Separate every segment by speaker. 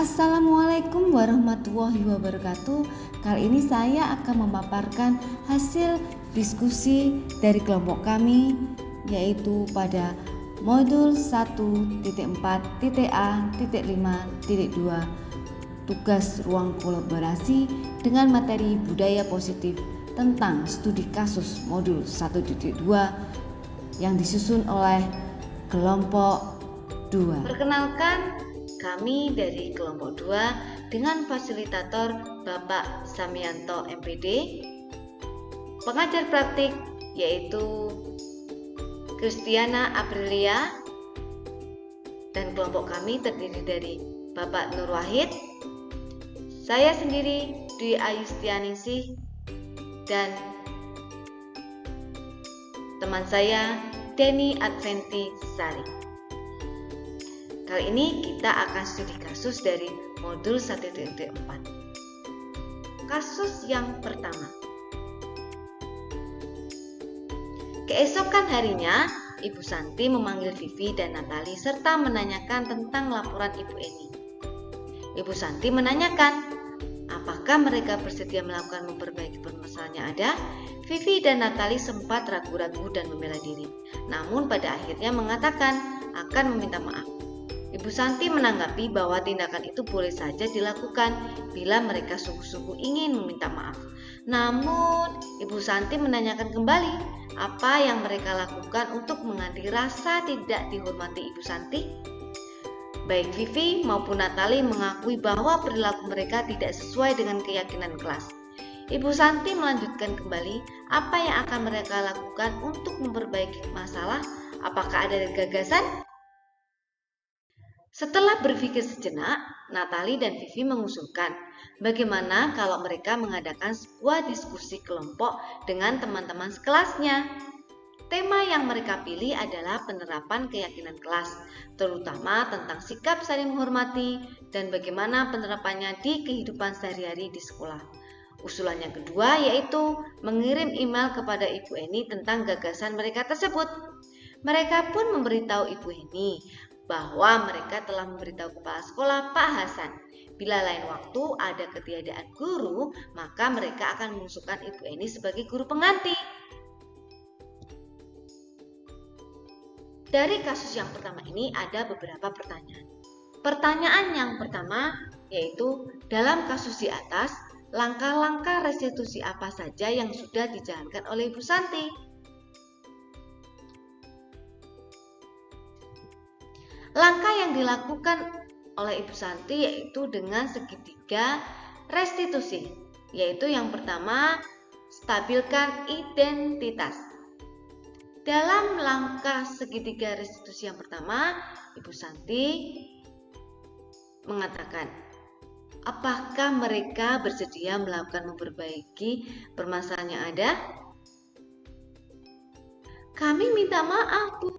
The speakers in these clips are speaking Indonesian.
Speaker 1: Assalamualaikum warahmatullahi wabarakatuh. Kali ini saya akan memaparkan hasil diskusi dari kelompok kami, yaitu pada modul 1.4.A.5.2 tugas ruang kolaborasi dengan materi budaya positif tentang studi kasus modul 1.2 yang disusun oleh kelompok 2. Perkenalkan, kami dari kelompok 2 dengan fasilitator Bapak Samianto MPD, pengajar praktik yaitu Kristiana Aprilia, dan kelompok kami terdiri dari Bapak Nur Wahid, saya sendiri Dwi Ayustianingsih, dan teman saya Deni Adventi Sari. Kali ini kita akan studi kasus dari modul 1.4. Kasus yang pertama. Keesokan harinya, Ibu Santi memanggil Vivi dan Natali serta menanyakan tentang laporan Ibu Eni. Ibu Santi menanyakan, apakah mereka bersedia melakukan memperbaiki permasalahan yang ada? Vivi dan Natali sempat ragu-ragu dan membela diri, namun pada akhirnya mengatakan akan meminta maaf. Ibu Santi menanggapi bahwa tindakan itu boleh saja dilakukan bila mereka sungguh-sungguh ingin meminta maaf. Namun, Ibu Santi menanyakan kembali apa yang mereka lakukan untuk mengganti rasa tidak dihormati Ibu Santi. Baik Vivi maupun Natali mengakui bahwa perilaku mereka tidak sesuai dengan keyakinan kelas. Ibu Santi melanjutkan kembali apa yang akan mereka lakukan untuk memperbaiki masalah. Apakah ada gagasan? Setelah berpikir sejenak, Natali dan Vivi mengusulkan bagaimana kalau mereka mengadakan sebuah diskusi kelompok dengan teman-teman sekelasnya. Tema yang mereka pilih adalah penerapan keyakinan kelas, terutama tentang sikap saling menghormati dan bagaimana penerapannya di kehidupan sehari-hari di sekolah. Usulan yang kedua yaitu mengirim email kepada Ibu Eni tentang gagasan mereka tersebut. Mereka pun memberitahu Ibu Eni bahwa mereka telah memberitahu kepala sekolah Pak Hasan. Bila lain waktu ada ketiadaan guru, maka mereka akan mengusulkan Ibu Eni sebagai guru pengganti. Dari kasus yang pertama ini ada beberapa pertanyaan. Pertanyaan yang pertama yaitu dalam kasus di atas, langkah-langkah restitusi apa saja yang sudah dijalankan oleh Ibu Santi? Langkah yang dilakukan oleh Ibu Santi yaitu dengan segitiga restitusi, yaitu yang pertama, stabilkan identitas. Dalam langkah segitiga restitusi yang pertama, Ibu Santi mengatakan, apakah mereka bersedia melakukan memperbaiki permasalahan yang ada? Kami minta maaf, Bu.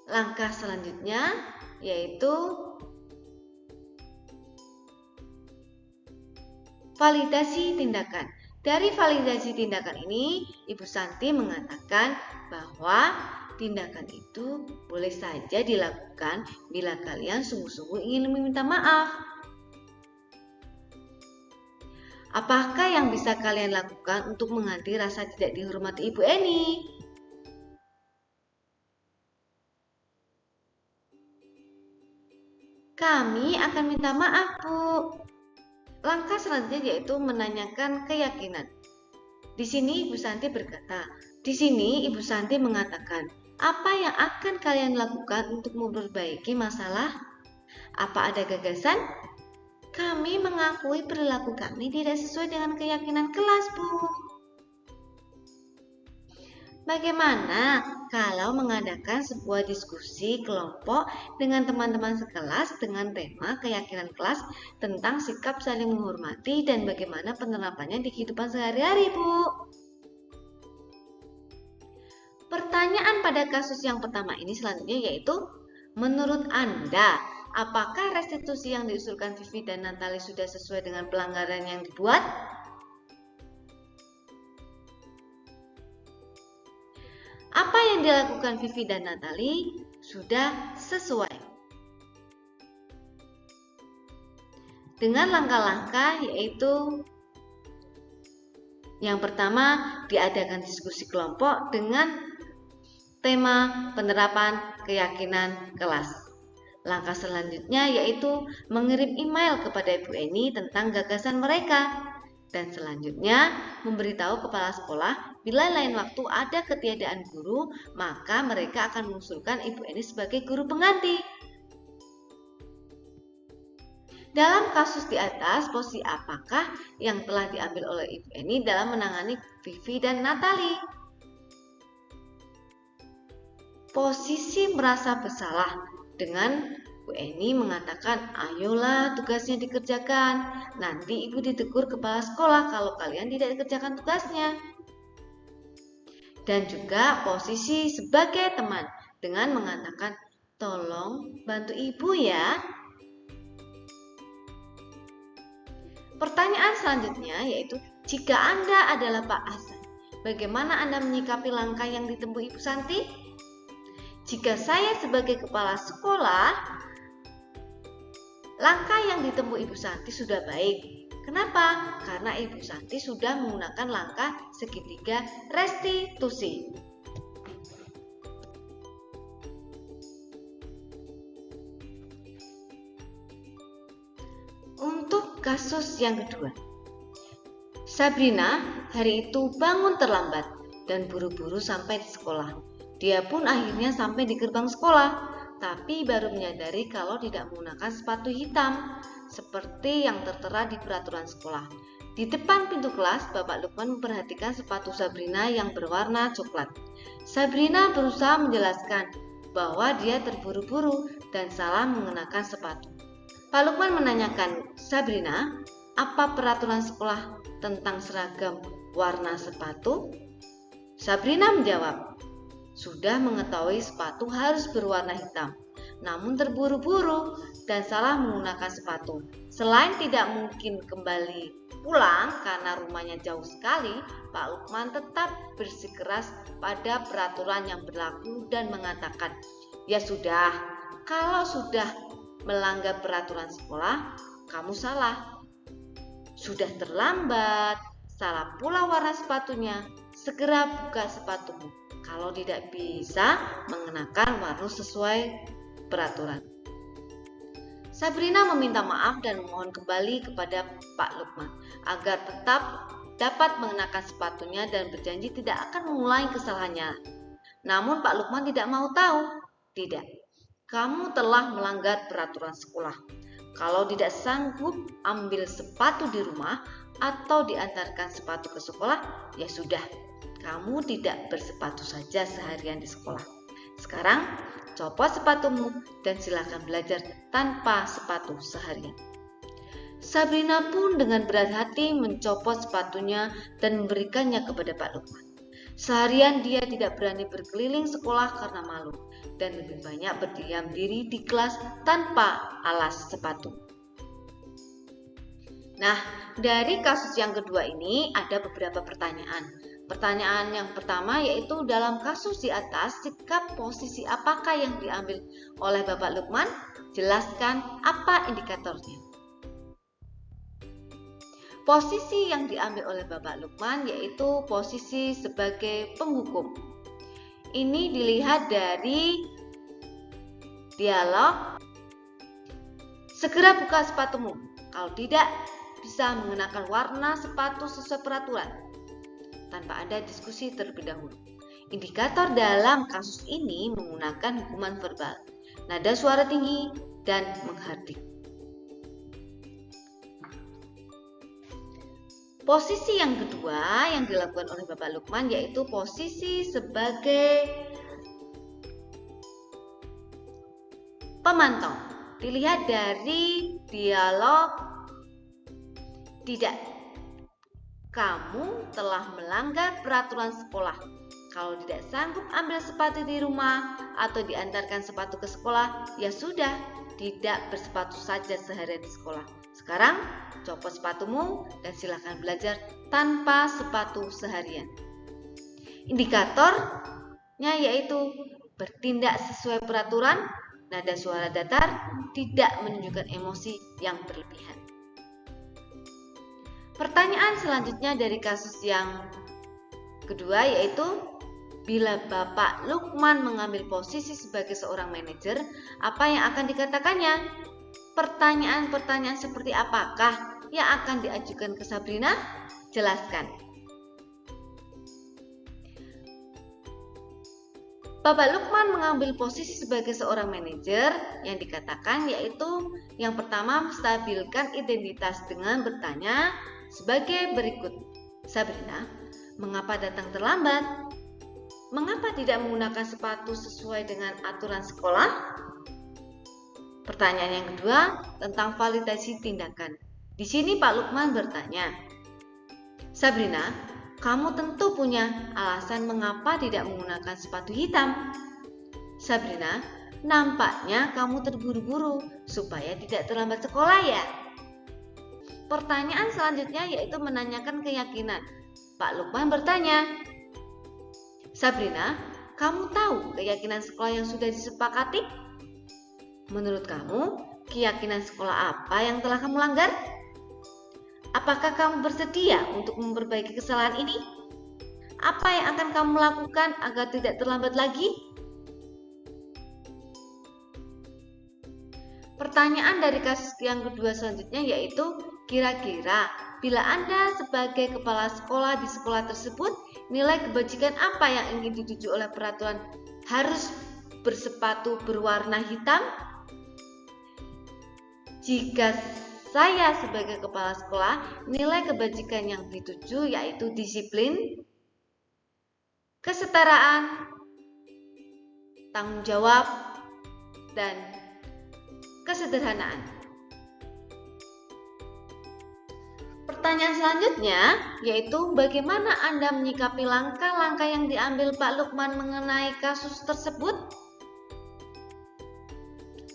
Speaker 1: Langkah selanjutnya yaitu validasi tindakan. Dari validasi tindakan ini, Ibu Santi mengatakan bahwa tindakan itu boleh saja dilakukan bila kalian sungguh-sungguh ingin meminta maaf. Apakah yang bisa kalian lakukan untuk mengganti rasa tidak dihormati Ibu Eni? Kami akan minta maaf, Bu. Langkah selanjutnya yaitu menanyakan keyakinan. Di sini Ibu Santi berkata, mengatakan, apa yang akan kalian lakukan untuk memperbaiki masalah? Apa ada gagasan? Kami mengakui perilaku kami tidak sesuai dengan keyakinan kelas, Bu. Bagaimana kalau mengadakan sebuah diskusi kelompok dengan teman-teman sekelas dengan tema keyakinan kelas tentang sikap saling menghormati dan bagaimana penerapannya di kehidupan sehari-hari, Bu? Pertanyaan pada kasus yang pertama ini selanjutnya yaitu, menurut Anda, apakah restitusi yang diusulkan Vivi dan Natali sudah sesuai dengan pelanggaran yang dibuat? Apa yang dilakukan Vivi dan Natali sudah sesuai. dengan langkah-langkah, yaitu yang pertama, diadakan diskusi kelompok dengan tema penerapan keyakinan kelas. Langkah selanjutnya yaitu mengirim email kepada Ibu Eni tentang gagasan mereka. Dan selanjutnya memberitahu kepala sekolah bila lain waktu ada ketiadaan guru, maka mereka akan mengusulkan Ibu Eni sebagai guru pengganti. Dalam kasus di atas, posisi apakah yang telah diambil oleh Ibu Eni dalam menangani Vivi dan Natali? Posisi merasa bersalah dengan Bu Eni mengatakan, ayolah tugasnya dikerjakan, nanti ibu ditegur kepala sekolah kalau kalian tidak dikerjakan tugasnya. Dan juga posisi sebagai teman dengan mengatakan, tolong bantu ibu ya. Pertanyaan selanjutnya yaitu, jika Anda adalah Pak Hasan, bagaimana Anda menyikapi langkah yang ditempuh Ibu Santi? Jika saya sebagai kepala sekolah, langkah yang ditempuh Ibu Santi sudah baik. Kenapa? Karena Ibu Santi sudah menggunakan langkah segitiga restitusi. Untuk kasus yang kedua, Sabrina hari itu bangun terlambat dan buru-buru sampai di sekolah. Dia pun akhirnya sampai di gerbang sekolah, tapi baru menyadari kalau tidak menggunakan sepatu hitam seperti yang tertera di peraturan sekolah. Di depan pintu kelas, Bapak Lukman memperhatikan sepatu Sabrina yang berwarna coklat. Sabrina berusaha menjelaskan bahwa dia terburu-buru dan salah mengenakan sepatu. Pak Lukman menanyakan, Sabrina, apa peraturan sekolah tentang seragam warna sepatu? Sabrina menjawab, sudah mengetahui sepatu harus berwarna hitam, namun terburu-buru dan salah menggunakan sepatu. Selain tidak mungkin kembali pulang karena rumahnya jauh sekali, Pak Lukman tetap bersikeras pada peraturan yang berlaku dan mengatakan, ya sudah, kalau sudah melanggar peraturan sekolah, kamu salah. Sudah terlambat, salah pula warna sepatunya, segera buka sepatumu. Kalau tidak bisa mengenakan warna sesuai peraturan. Sabrina meminta maaf dan memohon kembali kepada Pak Lukman agar tetap dapat mengenakan sepatunya dan berjanji tidak akan mengulangi kesalahannya. Namun Pak Lukman tidak mau tahu. Tidak, kamu telah melanggar peraturan sekolah. Kalau tidak sanggup ambil sepatu di rumah atau diantarkan sepatu ke sekolah, ya sudah. Kamu tidak bersepatu saja seharian di sekolah. Sekarang, copot sepatumu dan silakan belajar tanpa sepatu seharian. Sabrina pun dengan berat hati mencopot sepatunya dan memberikannya kepada Pak Lukman. Seharian dia tidak berani berkeliling sekolah karena malu dan lebih banyak berdiam diri di kelas tanpa alas sepatu. Nah, dari kasus yang kedua ini ada beberapa pertanyaan. Pertanyaan yang pertama yaitu dalam kasus di atas, sikap posisi apakah yang diambil oleh Bapak Lukman? Jelaskan apa indikatornya. Posisi yang diambil oleh Bapak Lukman yaitu posisi sebagai penghukum. Ini dilihat dari dialog, segera buka sepatumu, kalau tidak bisa mengenakan warna sepatu sesuai peraturan, tanpa ada diskusi terlebih dahulu. Indikator dalam kasus ini menggunakan hukuman verbal, nada suara tinggi, dan menghardik. Posisi yang kedua yang dilakukan oleh Bapak Lukman yaitu posisi sebagai pemantau. Dilihat dari dialog, tidak. Kamu telah melanggar peraturan sekolah. Kalau tidak sanggup ambil sepatu di rumah atau diantarkan sepatu ke sekolah, ya sudah, tidak bersepatu saja seharian di sekolah. Sekarang, copot sepatumu dan silakan belajar tanpa sepatu seharian. Indikatornya yaitu bertindak sesuai peraturan, nada suara datar, tidak menunjukkan emosi yang berlebihan. Pertanyaan selanjutnya dari kasus yang kedua yaitu, bila Bapak Lukman mengambil posisi sebagai seorang manajer, apa yang akan dikatakannya? Pertanyaan-pertanyaan seperti apakah yang akan diajukan ke Sabrina? Jelaskan. Bapak Lukman mengambil posisi sebagai seorang manajer, yang dikatakan yaitu yang pertama, stabilkan identitas dengan bertanya sebagai berikut. Sabrina, mengapa datang terlambat? Mengapa tidak menggunakan sepatu sesuai dengan aturan sekolah? Pertanyaan yang kedua tentang validasi tindakan. Di sini Pak Lukman bertanya, Sabrina, kamu tentu punya alasan mengapa tidak menggunakan sepatu hitam. Sabrina, nampaknya kamu terburu-buru supaya tidak terlambat sekolah ya. Pertanyaan selanjutnya yaitu menanyakan keyakinan. Pak Lukman bertanya, Sabrina, kamu tahu keyakinan sekolah yang sudah disepakati? Menurut kamu, keyakinan sekolah apa yang telah kamu langgar? Apakah kamu bersedia untuk memperbaiki kesalahan ini? Apa yang akan kamu lakukan agar tidak terlambat lagi? Pertanyaan dari kasus yang kedua selanjutnya yaitu, kira-kira bila Anda sebagai kepala sekolah di sekolah tersebut, nilai kebajikan apa yang ingin dituju oleh peraturan harus bersepatu berwarna hitam? Jika saya sebagai kepala sekolah, nilai kebajikan yang dituju yaitu disiplin, kesetaraan, tanggung jawab, dan kesederhanaan. Pertanyaan selanjutnya yaitu, bagaimana Anda menyikapi langkah-langkah yang diambil Pak Lukman mengenai kasus tersebut?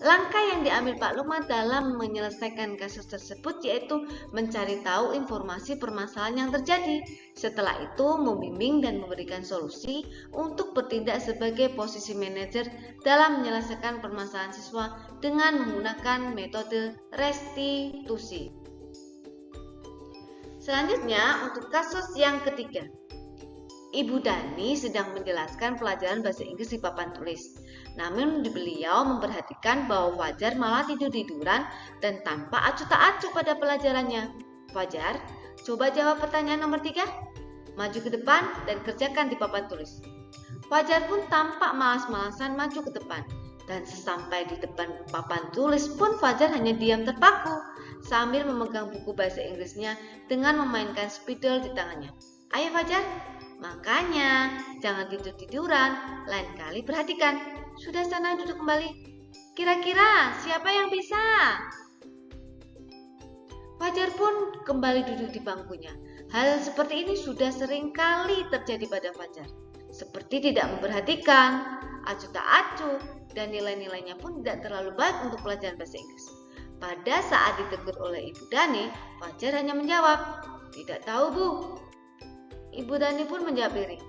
Speaker 1: Langkah yang diambil Pak Lukman dalam menyelesaikan kasus tersebut yaitu mencari tahu informasi permasalahan yang terjadi. Setelah itu membimbing dan memberikan solusi untuk bertindak sebagai posisi manajer dalam menyelesaikan permasalahan siswa dengan menggunakan metode restitusi. Selanjutnya untuk kasus yang ketiga. Ibu Dani sedang menjelaskan pelajaran bahasa Inggris di papan tulis. Namun beliau memperhatikan bahwa Fajar malah tidur-tiduran dan tanpa acuh tak acuh pada pelajarannya. Fajar, coba jawab pertanyaan nomor 3. Maju ke depan dan kerjakan di papan tulis. Fajar pun tampak malas-malasan maju ke depan. Dan sesampai di depan papan tulis pun Fajar hanya diam terpaku sambil memegang buku bahasa Inggrisnya dengan memainkan spidol di tangannya. Ayo Fajar, makanya jangan tidur-tiduran, lain kali perhatikan. Sudah, sana duduk kembali. Kira-kira siapa yang bisa? Fajar pun kembali duduk di bangkunya. Hal seperti ini sudah sering kali terjadi pada Fajar. Seperti tidak memperhatikan, acuh tak acuh, dan nilai-nilainya pun tidak terlalu baik untuk pelajaran bahasa Inggris. Pada saat ditegur oleh Ibu Dani, Fajar hanya menjawab, "Tidak tahu, Bu." Ibu Dani pun menjawab lirih,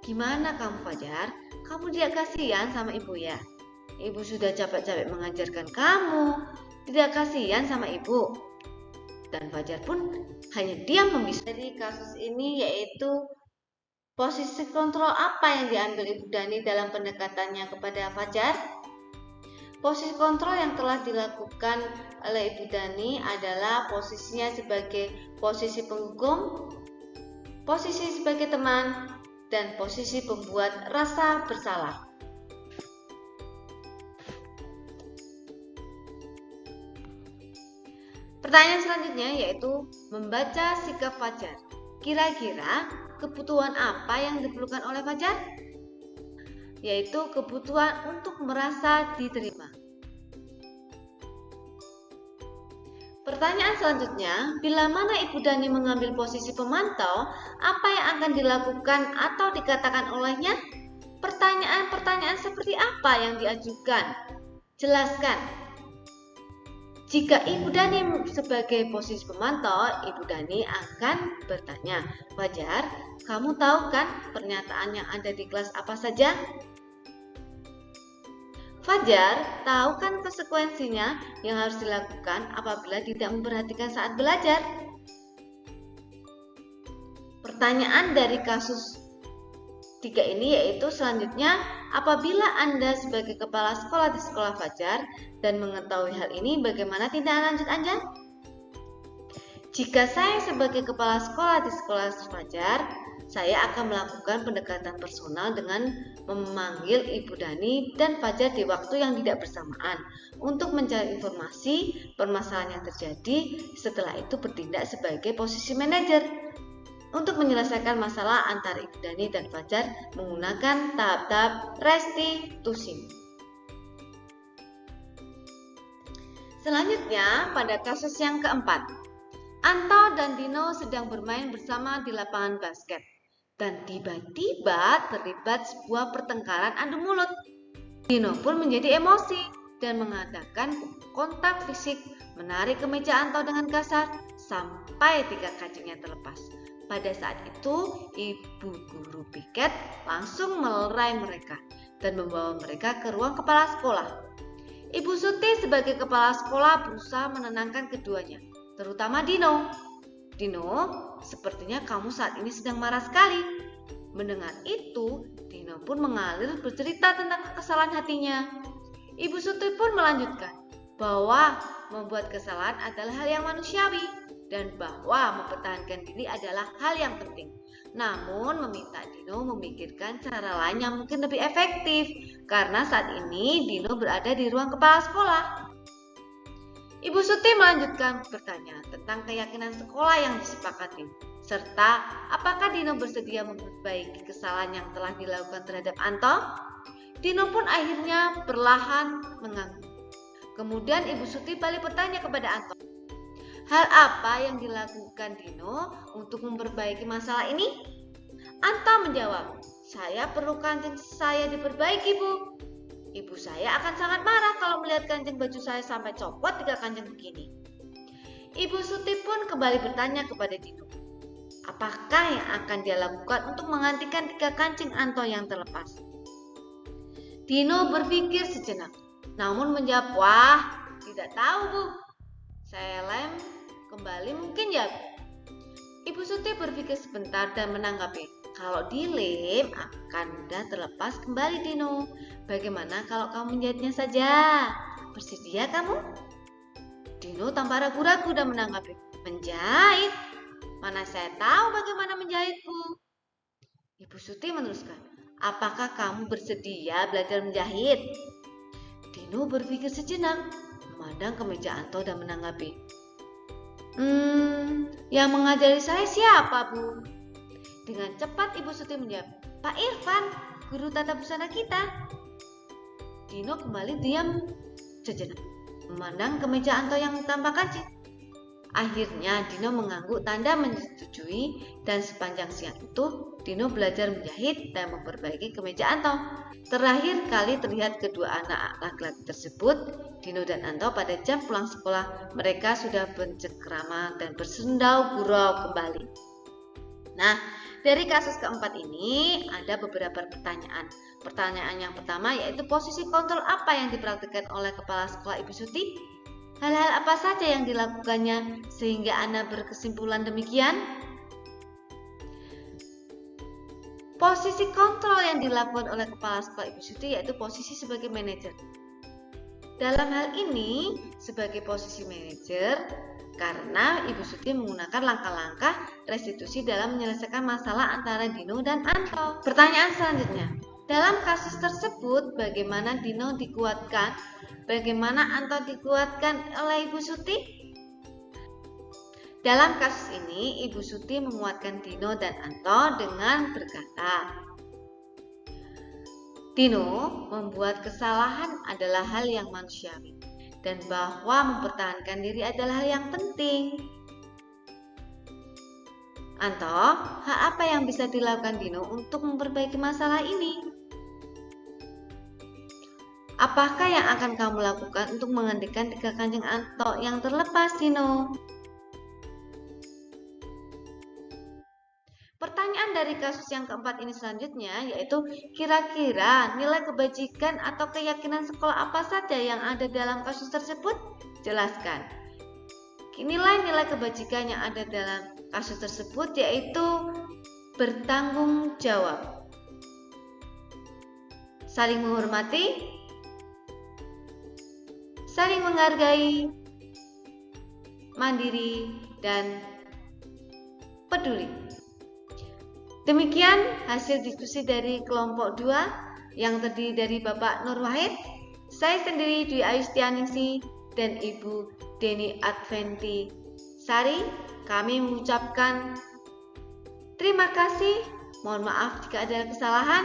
Speaker 1: "Gimana kamu Fajar? Kamu tidak kasihan sama ibu ya? Ibu sudah capek-capek mengajarkan kamu. Tidak kasihan sama ibu?" Dan Fajar pun hanya diam membisu. Dari kasus ini yaitu posisi kontrol apa yang diambil Ibu Dani dalam pendekatannya kepada Fajar? Posisi kontrol yang telah dilakukan oleh Ibu Dani adalah posisinya sebagai posisi penghukum, posisi sebagai teman, dan posisi pembuat rasa bersalah. Pertanyaan selanjutnya yaitu membaca sikap Fajar. Kira-kira kebutuhan apa yang diperlukan oleh Fajar? Yaitu kebutuhan untuk merasa diterima. Pertanyaan selanjutnya, bila mana Ibu Dani mengambil posisi pemantau, apa yang akan dilakukan atau dikatakan olehnya? Pertanyaan-pertanyaan seperti apa yang diajukan? Jelaskan. Jika Ibu Dani sebagai posisi pemantau, Ibu Dani akan bertanya, Fajar, kamu tahu kan pernyataan yang ada di kelas apa saja? Fajar, tahu kan konsekuensinya yang harus dilakukan apabila tidak memperhatikan saat belajar? Pertanyaan dari kasus 3 ini yaitu selanjutnya, apabila Anda sebagai kepala sekolah di sekolah Fajar dan mengetahui hal ini, bagaimana tindakan lanjut Anda? Jika saya sebagai kepala sekolah di sekolah Fajar, saya akan melakukan pendekatan personal dengan memanggil Ibu Dani dan Fajar di waktu yang tidak bersamaan untuk mencari informasi permasalahan yang terjadi. Setelah itu bertindak sebagai posisi manajer untuk menyelesaikan masalah antara Ibu Dani dan Fajar menggunakan tahap-tahap restitusi. Selanjutnya, pada kasus yang keempat, Anto dan Dino sedang bermain bersama di lapangan basket dan tiba-tiba terlibat sebuah pertengkaran adu mulut. Dino pun menjadi emosi dan mengadakan kontak fisik, menarik kemeja Anto dengan kasar sampai 3 kancingnya terlepas. Pada saat itu, Ibu Guru Piket langsung melerai mereka dan membawa mereka ke ruang kepala sekolah. Ibu Suti sebagai kepala sekolah berusaha menenangkan keduanya, terutama Dino. Dino, sepertinya kamu saat ini sedang marah sekali. Mendengar itu, Dino pun mengalir bercerita tentang kesalahan hatinya. Ibu Suti pun melanjutkan bahwa membuat kesalahan adalah hal yang manusiawi dan bahwa mempertahankan diri adalah hal yang penting. Namun meminta Dino memikirkan cara lain yang mungkin lebih efektif karena saat ini Dino berada di ruang kepala sekolah. Ibu Suti melanjutkan bertanya tentang keyakinan sekolah yang disepakati, serta apakah Dino bersedia memperbaiki kesalahan yang telah dilakukan terhadap Anto. Dino pun akhirnya perlahan mengangguk. Kemudian Ibu Suti balik bertanya kepada Anto, hal apa yang dilakukan Dino untuk memperbaiki masalah ini? Anto menjawab, saya perlu kancing saya diperbaiki, Bu. Ibu saya akan sangat marah kalau melihat kancing baju saya sampai copot 3 kancing begini. Ibu Suti pun kembali bertanya kepada Dino, apakah yang akan dia lakukan untuk menggantikan 3 kancing Anto yang terlepas? Dino berpikir sejenak, namun menjawab, wah, tidak tahu, Bu. Saya lem kembali mungkin ya. Ibu Suti berpikir sebentar dan menanggapi, kalau dilem akan mudah terlepas kembali Dino. Bagaimana kalau kamu menjahitnya saja? Bersedia kamu? Dino tanpa ragu-ragu dan menanggapi, menjahit? Mana saya tahu bagaimana menjahit, Bu. Ibu Suti meneruskan, apakah kamu bersedia belajar menjahit? Dino berpikir sejenak, memandang kemeja Anto dan menanggapi, yang mengajari saya siapa, Bu? Dengan cepat Ibu Suti menjawab, Pak Irfan, guru tata busana kita. Dino kembali diam sejenak, memandang kemeja Anto yang tanpa kancing. Akhirnya Dino mengangguk tanda menyetujui dan sepanjang siang itu Dino belajar menjahit dan memperbaiki kemeja Anto. Terakhir kali terlihat kedua anak laki-laki tersebut, Dino dan Anto, pada jam pulang sekolah. Mereka sudah bercengkrama dan bersendau gurau kembali. Nah, dari kasus keempat ini ada beberapa pertanyaan. Pertanyaan yang pertama yaitu posisi kontrol apa yang dipraktikkan oleh kepala sekolah Ibu Suti? Hal-hal apa saja yang dilakukannya sehingga Anda berkesimpulan demikian? Posisi kontrol yang dilakukan oleh kepala sekolah Ibu Suti yaitu posisi sebagai manajer. Dalam hal ini sebagai posisi manajer karena Ibu Suti menggunakan langkah-langkah restitusi dalam menyelesaikan masalah antara Dino dan Anto. Pertanyaan selanjutnya, dalam kasus tersebut bagaimana Dino dikuatkan? Bagaimana Anto dikuatkan oleh Ibu Suti? Dalam kasus ini Ibu Suti menguatkan Dino dan Anto dengan berkata, Dino, membuat kesalahan adalah hal yang manusiawi dan bahwa mempertahankan diri adalah hal yang penting. Anto, hal apa yang bisa dilakukan Dino untuk memperbaiki masalah ini? Apakah yang akan kamu lakukan untuk menghentikan 3 kancing Anto yang terlepas, Dino? Pertanyaan dari kasus yang keempat ini selanjutnya yaitu kira-kira nilai kebajikan atau keyakinan sekolah apa saja yang ada dalam kasus tersebut? Jelaskan. Nilai-nilai kebajikan yang ada dalam kasus tersebut yaitu bertanggung jawab, saling menghormati, saling menghargai, mandiri, dan peduli. Demikian hasil diskusi dari kelompok 2 yang terdiri dari Bapak Nur Wahid, saya sendiri Dwi Ayustianingsih, dan Ibu Deni Adventi Sari. Kami mengucapkan terima kasih. Mohon maaf jika ada kesalahan.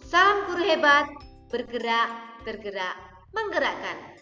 Speaker 1: Salam guru hebat, bergerak, tergerak, menggerakkan.